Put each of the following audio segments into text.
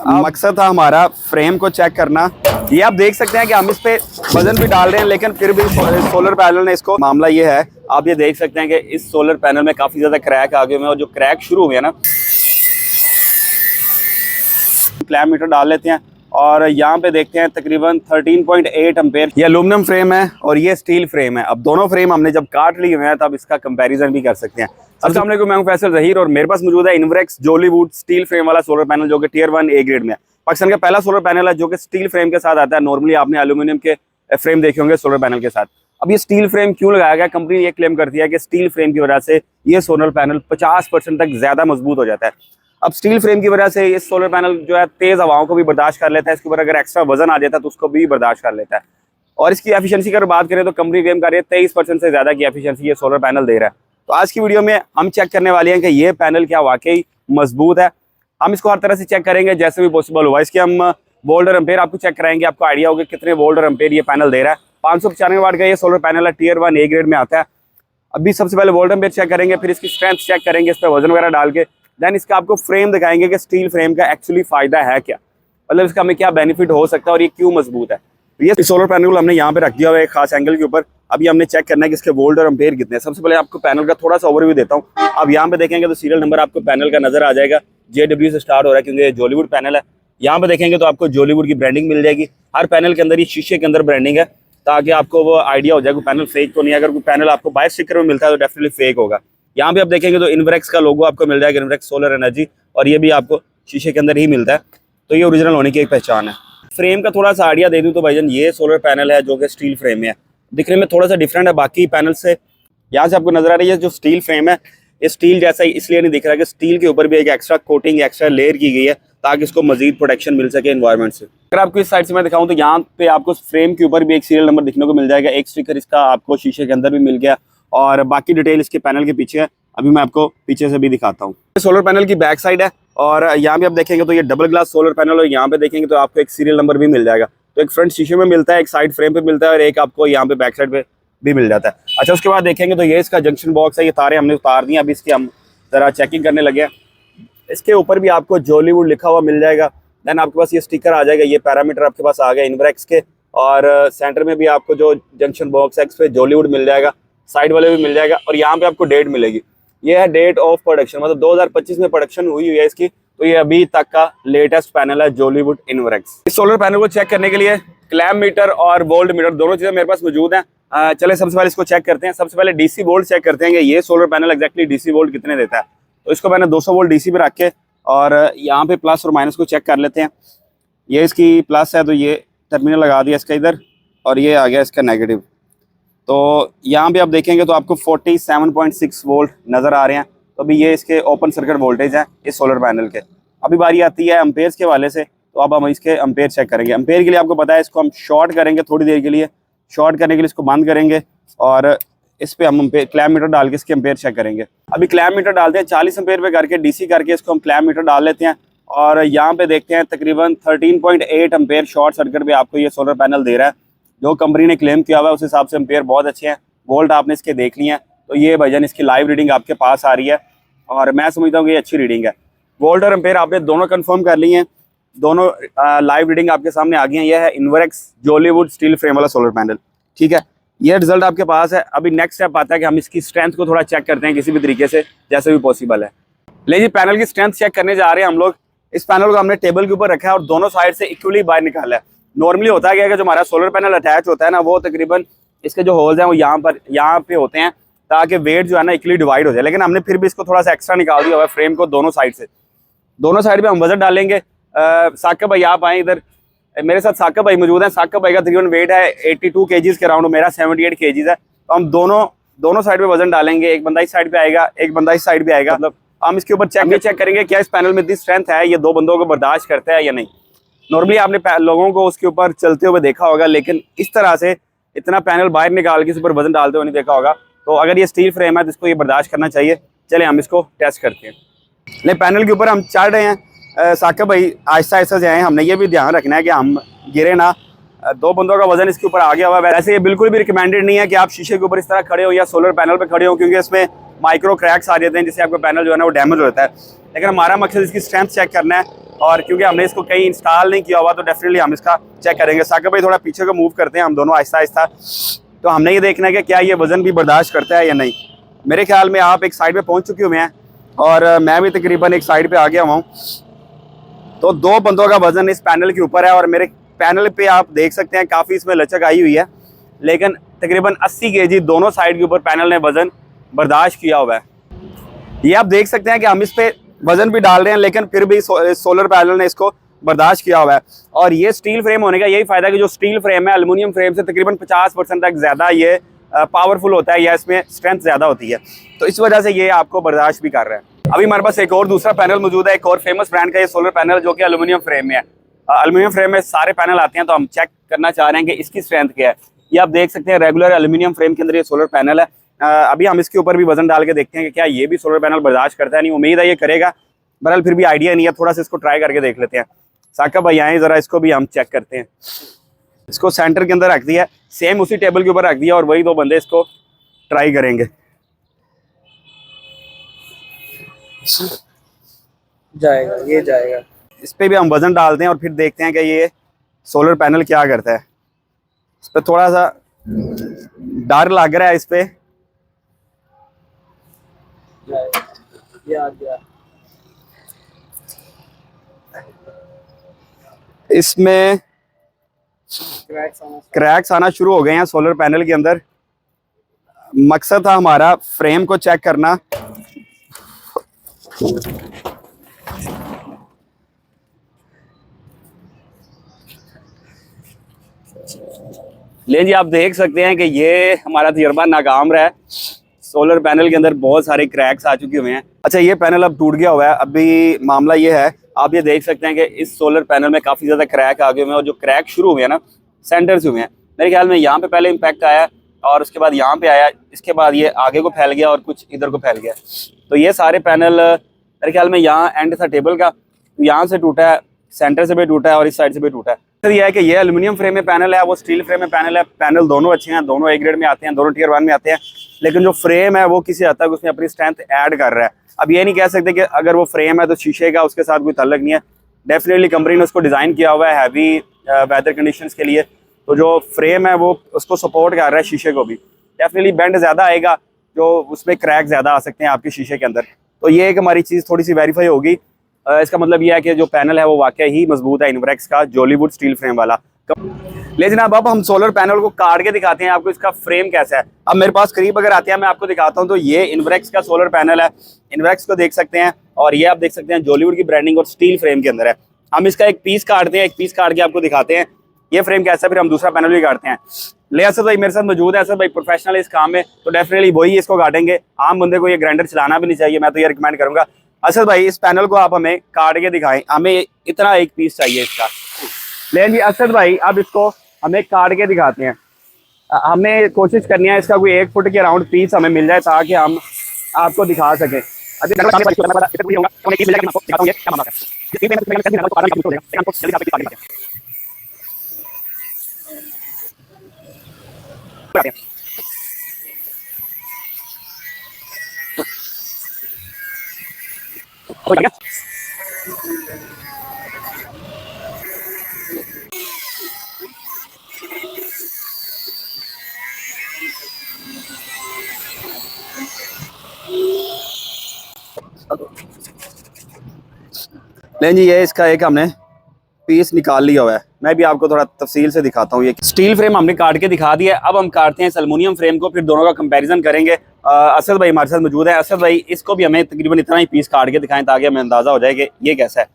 मकसद था हमारा फ्रेम को चेक करना। ये आप देख सकते हैं कि हम इस पे वजन भी डाल रहे हैं, लेकिन फिर भी सोलर पैनल ने इसको, मामला ये है, आप ये देख सकते हैं कि इस सोलर पैनल में काफ़ी ज़्यादा क्रैक आ गए हुए हैं, और जो क्रैक शुरू हुए हैं ना, क्लैम मीटर डाल लेते हैं और यहाँ पे देखते हैं तकरीबन 13.8 एम्पेयर। ये एल्यूमिनियम फ्रेम है और ये स्टील फ्रेम है। अब दोनों फ्रेम हमने जब काट लिए हुए हैं तब इसका कंपैरिजन भी कर सकते हैं। अस्सलाम वालेकुम, मैं हूं फैसल ज़हीर और मेरे पास मौजूद है इन्वरेक्स जॉलीवुड स्टील फ्रेम वाला सोलर पैनल, जो कि टियर 1 ए ग्रेड में है। पाकिस्तान का पहला सोलर पैनल है जो कि स्टील फ्रेम के साथ आता है। नॉर्मली आपने एल्यूमिनियम के फ्रेम देखे होंगे सोलर पैनल के साथ। अब ये स्टील फ्रेम क्यों लगाया गया? कंपनी ये क्लेम करती है कि स्टील फ्रेम की वजह से ये सोलर पैनल 50% तक ज्यादा मजबूत हो जाता है। अब स्टील फ्रेम की वजह से ये सोलर पैनल जो है तेज हवाओं को भी बर्दाश्त कर लेता है। इसके ऊपर अगर एक्स्ट्रा वजन आ जाता है तो उसको भी बर्दाश्त कर लेता है। और इसकी एफिशिएंसी की अगर बात करें तो कंपनी क्लेम कर रही है 23% से ज्यादा की एफिशिएंसी ये सोलर पैनल दे रहा है। तो आज की वीडियो में हम चेक करने वाले हैं कि ये पैनल क्या वाकई मजबूत है। हम इसको हर तरह से चेक करेंगे जैसे भी पॉसिबल हुआ। इसके हम वोल्ट और एम्पेयर आपको चेक कराएंगे, आपको आइडिया होगा कितने वोल्ट और एम्पेयर ये पैनल दे रहा है। 595 वाट का ये सोलर पैनल है, टियर 1 ए ग्रेड में आता है। अभी सबसे पहले वोल्ट एम्पेयर चेक करेंगे, फिर इसकी स्ट्रेंथ चेक करेंगे, इस पर वजन वगैरह डाल के, देन इसका आपको फ्रेम दिखाएंगे कि स्टील फ्रेम का एक्चुअली फायदा है क्या, मतलब इसका हमें क्या बेनिफिट हो सकता है और ये क्यों मजबूत है। तो ये सोलर पैनल को हमने यहाँ पे रख दिया हुआ है एक खास एंगल के ऊपर। अभी हमने चेक करना है कि इसके वोल्ट और एम्पेयर कितने हैं। सबसे पहले आपको पैनल का थोड़ा सा ओवरव्यू देता हूँ। अब यहाँ पे देखेंगे तो सीरियल नंबर आपको पैनल का नजर आ जाएगा। JW से स्टार्ट हो रहा है क्योंकि ये जॉलीवुड पैनल है। यहाँ पे देखेंगे तो आपको जॉलीवुड की ब्रांडिंग मिल जाएगी। हर पैनल के अंदर ये शीशे के अंदर ब्रांडिंग है ताकि आपको वो आइडिया हो जाए कोई पैनल फेक तो नहीं है। अगर कोई पैनल आपको बाय स्टिकर में मिलता है तो डेफिनेटली फेक होगा। यहाँ पे आप देखेंगे तो इन्वरेक्स का लोगो आपको मिल जाएगा, इन्वरेक्स सोलर एनर्जी, और ये भी आपको शीशे के अंदर ही मिलता है। तो ये ओरिजिनल होने की एक पहचान है। फ्रेम का थोड़ा सा आइडिया दे दूँ तो भाईजान ये सोलर पैनल है जो कि स्टील फ्रेम में है। दिखने में थोड़ा सा डिफरेंट है बाकी पैनल से। यहाँ से आपको नजर आ रही है जो स्टील फ्रेम है, ये स्टील जैसा इसलिए नहीं दिख रहा कि स्टील के ऊपर भी एक एक्स्ट्रा कोटिंग, एक्स्ट्रा लेयर की गई है ताकि इसको मजीद प्रोटेक्शन मिल सके एनवायरनमेंट से। अगर आपको इस साइड से मैं दिखाऊं तो यहाँ पे आपको फ्रेम के ऊपर भी एक सीरियल नंबर दिखने को मिल जाएगा। एक स्टिकर इसका आपको शीशे के अंदर भी मिल गया और बाकी डिटेल इसके पैनल के पीछे है। अभी मैं आपको पीछे से भी दिखाता हूँ। सोलर पैनल की बैक साइड है और यहाँ पे आप देखेंगे तो ये डबल ग्लास सोलर पैनल, और यहाँ पे देखेंगे तो आपको एक सीरियल नंबर भी मिल जाएगा। तो एक फ्रंट शीशे में मिलता है, एक साइड फ्रेम पे मिलता है और एक आपको यहाँ पे बैक साइड पे भी मिल जाता है। अच्छा, उसके बाद देखेंगे तो ये इसका जंक्शन बॉक्स है। ये तारे हमने उतार दिए, अभी इसकी हम जरा चेकिंग करने लगे हैं। इसके ऊपर भी आपको जॉलीवुड लिखा हुआ मिल जाएगा। देन आपके पास ये स्टिकर आ जाएगा, ये पैरामीटर आपके पास आ गया इन्वरेक्स के, और सेंटर में भी आपको जो जंक्शन बॉक्स है इस पे जॉलीवुड मिल जाएगा, साइड वाले भी मिल जाएगा, और यहाँ पे आपको डेट मिलेगी। ये है डेट ऑफ प्रोडक्शन, मतलब 2025 में प्रोडक्शन हुई है इसकी। तो ये अभी तक का लेटेस्ट पैनल है जॉलीवुड इन्वरेक्स। इस सोलर पैनल को चेक करने के लिए क्लैम मीटर और वोल्ट मीटर दोनों चीजें मेरे पास मौजूद हैं। चले सबसे पहले इसको चेक करते हैं। सबसे पहले डीसी वोल्ट चेक करते हैं कि ये solar panel exactly DC volt कितने देता है। तो इसको मैंने 200 वोल्ट डीसी पे रख के और यहाँ पे प्लस और माइनस को चेक कर लेते हैं। ये इसकी प्लस है तो ये टर्मिनल लगा दिया इसका इधर, और ये आ गया इसका नेगेटिव। तो यहाँ पे आप देखेंगे तो आपको 47.6 वोल्ट नज़र आ रहे हैं। तो अभी ये इसके ओपन सर्किट वोल्टेज है इस सोलर पैनल के। अभी बारी आती है एम्पेयर्स के हवाले से, तो अब हम इसके एम्पेयर चेक करेंगे। एम्पेयर के लिए आपको पता है इसको हम शॉर्ट करेंगे थोड़ी देर के लिए। शॉर्ट करने के लिए इसको बंद करेंगे और इस पे हम क्लैम मीटर डाल के इसके एम्पेयर चेक करेंगे। अभी क्लैम मीटर डालते हैं 40 एम्पेयर पे करके डीसी करके इसको हम क्लैम मीटर डाल लेते हैं और यहाँ पे देखते हैं तकरीबन 13.8 एम्पेयर शॉर्ट सर्किट पे आपको ये सोलर पैनल दे रहा है। जो कंपनी ने क्लेम किया हुआ है उस हिसाब से एम्पेयर बहुत अच्छे हैं। वोल्ट आपने इसके देख लिए हैं, तो ये भाईजान इसकी लाइव रीडिंग आपके पास आ रही है और मैं समझता हूँ कि ये अच्छी रीडिंग है। वोल्ट और एम्पेयर आपने दोनों कंफर्म कर लिए हैं, दोनों लाइव रीडिंग आपके सामने आ गई है। यह है इन्वरेक्स जॉलीवुड स्टील फ्रेम वाला सोलर पैनल, ठीक है। ये रिजल्ट आपके पास है। अभी नेक्स्ट स्टेप आता है कि हम इसकी स्ट्रेंथ को थोड़ा चेक करते हैं किसी भी तरीके से जैसे भी पॉसिबल है। लेकिन पैनल की स्ट्रेंथ चेक करने जा रहे हैं हम लोग। इस पैनल को हमने टेबल के ऊपर रखा है और दोनों साइड से इक्वली बाहर निकाला है। नॉर्मली होता है कि जो हमारा सोलर पैनल अटैच होता है ना, वो तकरीबन इसके जो होल्स हैं वो यहाँ पे होते हैं ताकि वेट जो है ना इक्वली डिवाइड हो जाए। लेकिन हमने फिर भी इसको थोड़ा सा एक्स्ट्रा निकाल दिया हुआ है फ्रेम को दोनों साइड से। दोनों साइड पे हम वजन डालेंगे। साकिब भाई आप आए इधर, मेरे साथ साकिब भाई मौजूद हैं। साकिब भाई का तकरीबन वेट है 82 केजीज के अराउंड, मेरा 78 केजीज है। तो हम दोनों साइड पे वजन डालेंगे। एक बंदा इस साइड पे आएगा, एक बंदा इस साइड पे आएगा। मतलब हम इसके ऊपर चेक करेंगे क्या इस पैनल में इतनी स्ट्रेंथ है, ये दो बंदों को बर्दाश्त करता है या नहीं। नॉर्मली आपने लोगों को उसके ऊपर चलते हुए देखा होगा, लेकिन इस तरह से इतना पैनल बाहर निकाल के इस ऊपर वजन डालते हुए नहीं देखा होगा। तो अगर ये स्टील फ्रेम है तो इसको ये बर्दाश्त करना चाहिए। चले हम इसको टेस्ट करते हैं। ले पैनल के ऊपर हम चढ़ रहे हैं। साकिब भाई आहिस्ता आहिस्ता से आए, हमने ये भी ध्यान रखना है कि हम गिरे ना। दो बंदों का वजन इसके ऊपर आ गया हुआ है। वैसे ये बिल्कुल भी रिकमेंडेड नहीं है कि आप शीशे के ऊपर इस तरह खड़े हो या सोलर पैनल पे खड़े हो, क्योंकि इसमें माइक्रो क्रैक्स आ जाते हैं, जिससे आपका पैनल जो है ना वो डैमेज हो जाता है। लेकिन हमारा मकसद इसकी स्ट्रेंथ चेक करना है, और क्योंकि हमने इसको कहीं इंस्टॉल नहीं किया हुआ तो डेफिनेटली हम इसका चेक करेंगे। साकिब भाई थोड़ा पीछे को मूव करते हैं हम दोनों आहिस्ता आहिस्ता। तो हमने ये देखना है कि क्या ये वज़न भी बर्दाश्त करता है या नहीं। मेरे ख्याल में आप एक साइड पे पहुंच चुके हुए हैं और मैं भी तकरीबन एक साइड पे आ गया हुआ हूँ। तो 2 बंदों का वज़न इस पैनल के ऊपर है, और मेरे पैनल पे आप देख सकते हैं काफ़ी इसमें लचक आई हुई है, लेकिन तकरीबन 80 kg दोनों साइड के ऊपर पैनल ने वज़न बर्दाश्त किया हुआ है। ये आप देख सकते हैं कि हम इस पे वज़न भी डाल रहे हैं, लेकिन फिर भी सोलर पैनल ने इसको बर्दाश्त किया हुआ है। और ये स्टील फ्रेम होने का यही फ़ायदा है कि जो स्टील फ्रेम है एल्युमिनियम फ्रेम से तकरीबन 50% तक ज़्यादा ये पावरफुल होता है, या इसमें स्ट्रेंथ ज़्यादा होती है, तो इस वजह से ये आपको बर्दाश्त भी कर रहा है। अभी हमारे पास एक और दूसरा पैनल मौजूद है, एक और फेमस ब्रांड का ये सोलर पैनल, जो कि एल्युमिनियम फ्रेम में है। एल्युमिनियम फ्रेम में सारे पैनल आते हैं, तो हम चेक करना चाह रहे हैं कि इसकी स्ट्रेंथ क्या है। ये आप देख सकते हैं रेगुलर एल्युमिनियम फ्रेम के अंदर ये सोलर पैनल है। अभी हम इसके ऊपर भी वजन डाल के देखते हैं कि क्या ये भी सोलर पैनल बर्दाश्त करता है। नहीं, उम्मीद है ये करेगा, बहरहाल फिर भी आइडिया नहीं है, थोड़ा सा इसको ट्राई करके देख लेते हैं। साकिब भाई आए ज़रा, इसको भी हम चेक करते हैं। इसको सेंटर के अंदर रख दिया, सेम उसी टेबल के ऊपर रख दिया, और वही 2 बंदे इसको ट्राई करेंगे। जाएगा, ये जाएगा। इस पे भी हम वजन डालते हैं और फिर देखते हैं कि ये सोलर पैनल क्या करता है। इस पे थोड़ा सा डर लग रहा है इस पे। ये आ गया। इसमें क्रैक्स आना शुरू हो गए हैं सोलर पैनल के अंदर। मकसद था हमारा फ्रेम को चेक करना। लेकिन जी आप देख सकते हैं कि ये हमारा तजर्बा नाकाम रहा है। सोलर पैनल के अंदर बहुत सारे क्रैक्स आ चुके हुए हैं। अच्छा, ये पैनल अब टूट गया हुआ है। अभी मामला ये है, आप ये देख सकते हैं कि इस सोलर पैनल में काफ़ी ज़्यादा क्रैक आ गए हुए हैं, और जो क्रैक शुरू हुए हैं ना, सेंटर से हुए हैं। मेरे ख्याल में यहाँ पे पहले इम्पैक्ट आया, और उसके बाद यहाँ पे आया, इसके बाद ये आगे को फैल गया और कुछ इधर को फैल गया। तो ये सारे पैनल मेरे ख्याल में यहाँ एंड था टेबल का, यहाँ से टूटा है, सेंटर से भी टूटा है और इस साइड से भी टूटा है। तो ये है कि ये एल्युमिनियम फ्रेम में पैनल है, वो स्टील फ्रेम में पैनल है। पैनल दोनों अच्छे हैं, दोनों ए ग्रेड में आते हैं, दोनों टियर 1 में आते हैं, लेकिन जो फ्रेम है वो किसी हद तक उसमें अपनी स्ट्रेंथ ऐड कर रहा है। अब ये नहीं कह सकते कि अगर वो फ्रेम है तो शीशे का उसके साथ कोई ताल्लुक नहीं है। डेफिनेटली कंपनी ने उसको डिज़ाइन किया हुआ है हैवी वेदर कंडीशंस के लिए, तो जो फ्रेम है वो उसको सपोर्ट कर रहा है शीशे को भी। डेफिनेटली बेंड ज़्यादा आएगा, जो उसमें क्रैक ज़्यादा आ सकते हैं आपके शीशे के अंदर। तो ये एक हमारी चीज़ थोड़ी सी वेरीफाई होगी। इसका मतलब ये है कि जो पैनल है वो वाकई ही मजबूत है, इन्वरेक्स का जॉलीवुड स्टील फ्रेम वाला। ले जनाब, अब हम सोलर पैनल को काट के दिखाते हैं आपको इसका फ्रेम कैसा है। अब मेरे पास करीब अगर आते हैं मैं आपको दिखाता हूं, तो ये इन्वरेक्स का सोलर पैनल है। इन्वरेक्स को देख सकते हैं, और ये आप देख सकते हैं जॉलीवुड की ब्रांडिंग और स्टील फ्रेम के अंदर है। हम इसका एक पीस काटते हैं, एक पीस काट के आपको दिखाते हैं ये फ्रेम कैसा है, फिर हम दूसरा पैनल भी काटते हैं। ले असद भाई मेरे साथ मौजूद है। असद भाई प्रोफेशनल इस काम में, तो डेफिनेटली वही इसको काटेंगे। आम बंदे को ये ग्राइंडर चलाना भी नहीं चाहिए, मैं तो ये रिकमेंड करूंगा। असद भाई इस पैनल को आप हमें काट के दिखाएं, हमें इतना एक पीस चाहिए इसका। लेकिन जी असद भाई अब इसको हमें काट के दिखाते हैं। हमें कोशिश करनी है इसका कोई 1 फुट के अराउंड पीस हमें मिल जाए, ताकि हम आपको दिखा सकें। लेकिन जी ये इसका एक हमने पीस निकाल लिया हुआ है। मैं भी आपको थोड़ा तफसील से दिखाता हूँ। ये स्टील फ्रेम हमने काट के दिखा दिया है। अब हम काटते हैं इस एल्युमिनियम फ्रेम को, फिर दोनों का कंपैरिजन करेंगे। असद भाई हमारे साथ मौजूद है। असद भाई इसको भी हमें तकरीबन इतना ही पीस काट के दिखाएं, ताकि हमें अंदाजा हो जाए कि ये कैसा है।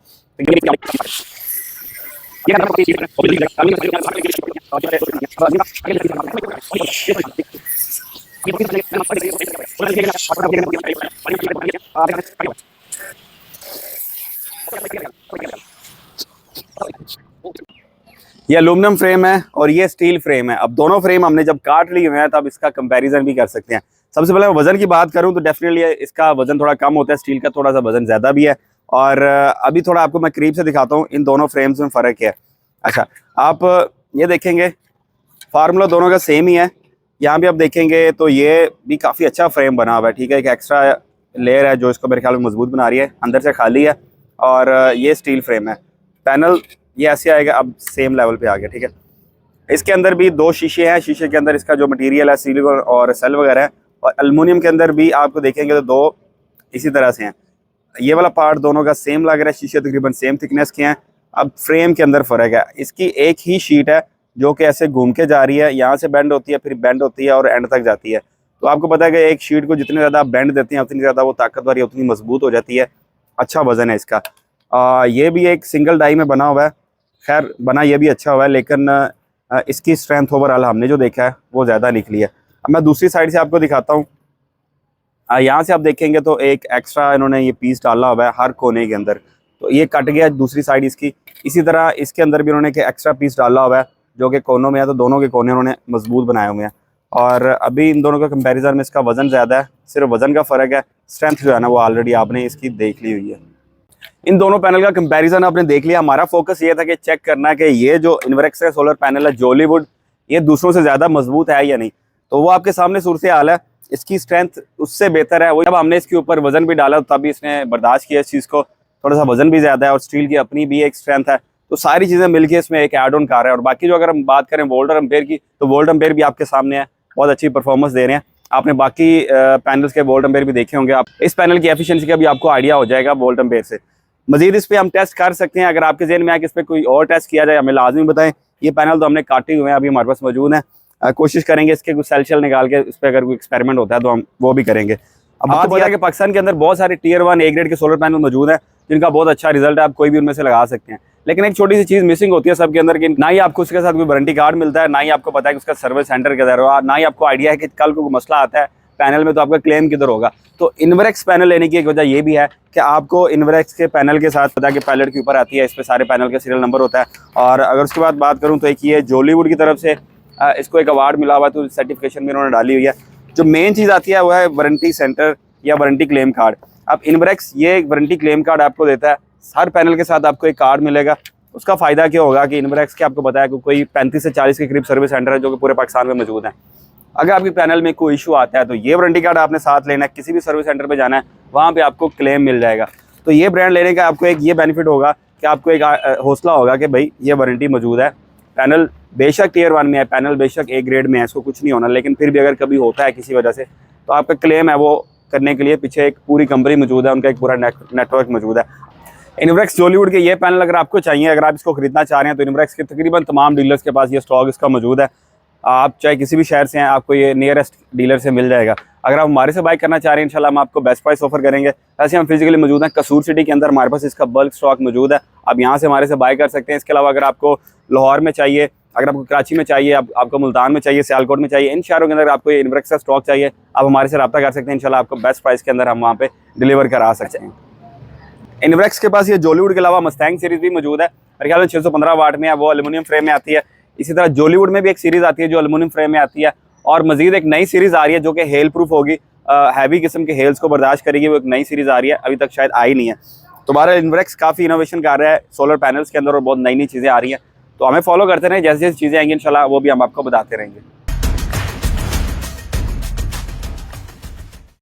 ये एल्युमिनियम फ्रेम है और ये स्टील फ्रेम है। अब दोनों फ्रेम हमने जब काट लिए हुए हैं, तब इसका कंपैरिजन भी कर सकते हैं। सबसे पहले मैं वजन की बात करूं तो डेफिनेटली इसका वजन थोड़ा कम होता है, स्टील का थोड़ा सा वजन ज़्यादा भी है। और अभी थोड़ा आपको मैं करीब से दिखाता हूं इन दोनों फ्रेम्स में फ़र्क है। अच्छा, आप ये देखेंगे फार्मूला दोनों का सेम ही है। यहाँ भी आप देखेंगे तो ये भी काफ़ी अच्छा फ्रेम बना हुआ है, ठीक है। एक एक्स्ट्रा लेयर है जो इसको मेरे ख्याल में मजबूत बना रही है, अंदर से खाली है। और ये स्टील फ्रेम है। पैनल ये ऐसे आएगा, अब सेम लेवल पे आ गया, ठीक है। इसके अंदर भी 2 शीशे हैं, शीशे के अंदर इसका जो मटेरियल है सिलिकॉन और सेल वगैरह है, और एल्युमिनियम के अंदर भी आपको देखेंगे तो 2 इसी तरह से हैं। ये वाला पार्ट दोनों का सेम लग रहा है, शीशे तकरीबन सेम थिकनेस के हैं। अब फ्रेम के अंदर फ़र्क है, इसकी एक ही शीट है जो कि ऐसे घूम के जा रही है, यहाँ से बेंड होती है, फिर बेंड होती है और एंड तक जाती है। तो आपको पता है कि एक शीट को जितने ज़्यादा आप बेंड देते हैं उतनी ज़्यादा वो ताकतवर है, उतनी मजबूत हो जाती है। अच्छा वज़न है इसका। ये भी एक सिंगल डाई में बना हुआ है, खैर बना ये भी अच्छा हुआ है, लेकिन इसकी स्ट्रेंथ ओवरऑल हमने जो देखा है वो ज़्यादा निकली है। अब मैं दूसरी साइड से आपको दिखाता हूँ। यहाँ से आप देखेंगे तो एक एक्स्ट्रा इन्होंने ये पीस डाला हुआ है हर कोने के अंदर, तो ये कट गया दूसरी साइड इसकी। इसी तरह इसके अंदर भी उन्होंने एक एक्स्ट्रा पीस डाला हुआ है जो कि कोनों में है, तो दोनों के कोने उन्होंने मजबूत बनाए हुए हैं। और अभी इन दोनों का कंपैरिजन में इसका वज़न ज़्यादा है, सिर्फ वज़न का फ़र्क है। स्ट्रेंथ जो है ना वो ऑलरेडी आपने इसकी देख ली हुई है। इन दोनों पैनल का कंपैरिजन आपने देख लिया। हमारा फोकस ये था कि चेक करना कि ये जो इन्वर्क्स का सोलर पैनल है जॉलीवुड, ये दूसरों से ज़्यादा मजबूत है या नहीं। तो वो आपके सामने सूरत हाल है, इसकी स्ट्रेंथ उससे बेहतर है। वो जब हमने इसके ऊपर वज़न भी डाला तभी इसने बर्दाश्त किया इस चीज़ को, थोड़ा सा वज़न भी ज़्यादा है और स्टील की अपनी भी एक स्ट्रेंथ है। तो सारी चीज़ें मिलकर इसमें एक एड ऑन कार है। और बाकी जो अगर हम बात करें वोल्ट और एम्पेयर की, तो वोल्ट एम्पेयर भी आपके सामने है, बहुत अच्छी परफॉर्मेंस दे रहे हैं। आपने बाकी पैनल्स के वोल्ट एम्पेयर भी देखे होंगे, आप इस पैनल की एफिशिएंसी का भी आपको आइडिया हो जाएगा वोल्ट एम्पेयर से। मजीद इस पर हम टेस्ट कर सकते हैं, अगर आपके ज़हन में आए कि इस पर कोई और टेस्ट किया जाए हमें लाजमी बताएं। ये पैनल तो हमने काटे हुए हैं, अभी हमारे पास मौजूद है। कोशिश करेंगे इसके कुछ सेल निकाल के इस पर अगर कोई एक्सपेरिमेंट होता है तो हम वो भी करेंगे। अब बात यह है कि पाकिस्तान के अंदर बहुत सारे टियर 1 A ग्रेड के सोलर पैनल मौजूद हैं जिनका बहुत अच्छा रिजल्ट है, आप कोई भी उनमें से लगा सकते हैं। लेकिन एक छोटी सी चीज़ मिसिंग होती है सबके अंदर कि ना ही आपको उसके साथ कोई वारंटी कार्ड मिलता है, ना ही आपको पता है कि उसका सर्विस सेंटर किधर होगा, ना ही आपको आइडिया है कि कल को मसला आता है पैनल में तो आपका क्लेम किधर होगा। तो इन्वर्क्स पैनल लेने की एक वजह ये भी है कि आपको इन्वर्क्स के पैनल के साथ पता कि पैलेट के ऊपर आती है, इस पर सारे पैनल का सीरियल नंबर होता है। और अगर उसके बाद बात करूँ तो एक ये जॉलीवुड की तरफ से इसको एक अवार्ड मिला हुआ है, तो सर्टिफिकेशन भी उन्होंने डाली हुई है। जो मेन चीज़ आती है वो है वारंटी सेंटर या वारंटी क्लेम कार्ड। अब इन्वर्क्स ये एक वारंटी क्लेम कार्ड आपको देता है, हर पैनल के साथ आपको एक कार्ड मिलेगा। उसका फ़ायदा क्या होगा कि इन्वर्क्स के आपको बताया कि कोई 35 से 40 के करीब सर्विस सेंटर है जो कि पूरे पाकिस्तान में मौजूद हैं। अगर आपके पैनल में कोई इशू आता है तो ये वारंटी कार्ड आपने साथ लेना है, किसी भी सर्विस सेंटर पे जाना है वहाँ पे आपको क्लेम मिल जाएगा। तो ये ब्रांड लेने का आपको एक ये बेनिफिट होगा कि आपको एक हौसला होगा कि भाई ये वारंटी मौजूद है। पैनल बेशक टियर 1 में है, पैनल बेशक A ग्रेड में है, इसको कुछ नहीं होना, लेकिन फिर भी अगर कभी होता है किसी वजह से तो आपका क्लेम है वो करने के लिए पीछे एक पूरी कंपनी मौजूद है, उनका एक पूरा नेटवर्क मौजूद है। इन्वर्क्स जॉलीवुड के ये पैनल अगर आपको चाहिए, अगर आप इसको खरीदना चाह रहे हैं तो इन्वर्क्स के तकरीबन तमाम डीलर्स के पास ये स्टॉक इसका मौजूद है। आप चाहे किसी भी शहर से हैं आपको ये नियरेस्ट डीलर से मिल जाएगा। अगर आप हमारे से बाय करना चाह रहे हैं इंशाल्लाह हम आपको बेस्ट प्राइस ऑफर करेंगे। ऐसे हम फिजिकली मौजूद हैं कसूर सिटी के अंदर, हमारे पास इसका बल्क स्टॉक मौजूद है, आप यहाँ से हमारे से बाय कर सकते हैं। इसके अलावा अगर आपको लाहौर में चाहिए, अगर आपको कराची में चाहिए, आपको मुल्तान में चाहिए, सियालकोट में चाहिए, इन शहरों के अंदर आपको ये इन्वर्क्स का स्टॉक चाहिए, आप हमारे से रब्ता कर सकते हैं। इंशाल्लाह आपको बेस्ट प्राइस के अंदर हम वहाँ पे डिलीवर करा सकते हैं। इन्वर्क्स के पास ये जॉलीवुड के अलावा मस्टैंग सीरीज़ भी मौजूद है, मेरे ख्याल में 615 वाट में है, वो एल्युमिनियम फ्रेम में आती है। इसी तरह जॉलीवुड में भी एक सीरीज़ आती है जो एल्युमिनियम फ्रेम में आती है, और मजीद एक नई सीरीज़ आ रही है जो कि हेल प्रूफ होगी, हैवी किस्म के हेल्स को बर्दाश्त करेगी। वो एक नई सीरीज़ आ रही है, अभी तक शायद आई नहीं है। तो हमारा इन्वर्क्स काफ़ी इनोवेशन कर रहा है सोलर पैनल्स के अंदर और बहुत नई नई चीज़ें आ रही हैं। तो हमें फॉलो करते रहें, जैसे जैसे चीज़ें आएंगी इंशाल्लाह वो भी हम आपको बताते रहेंगे।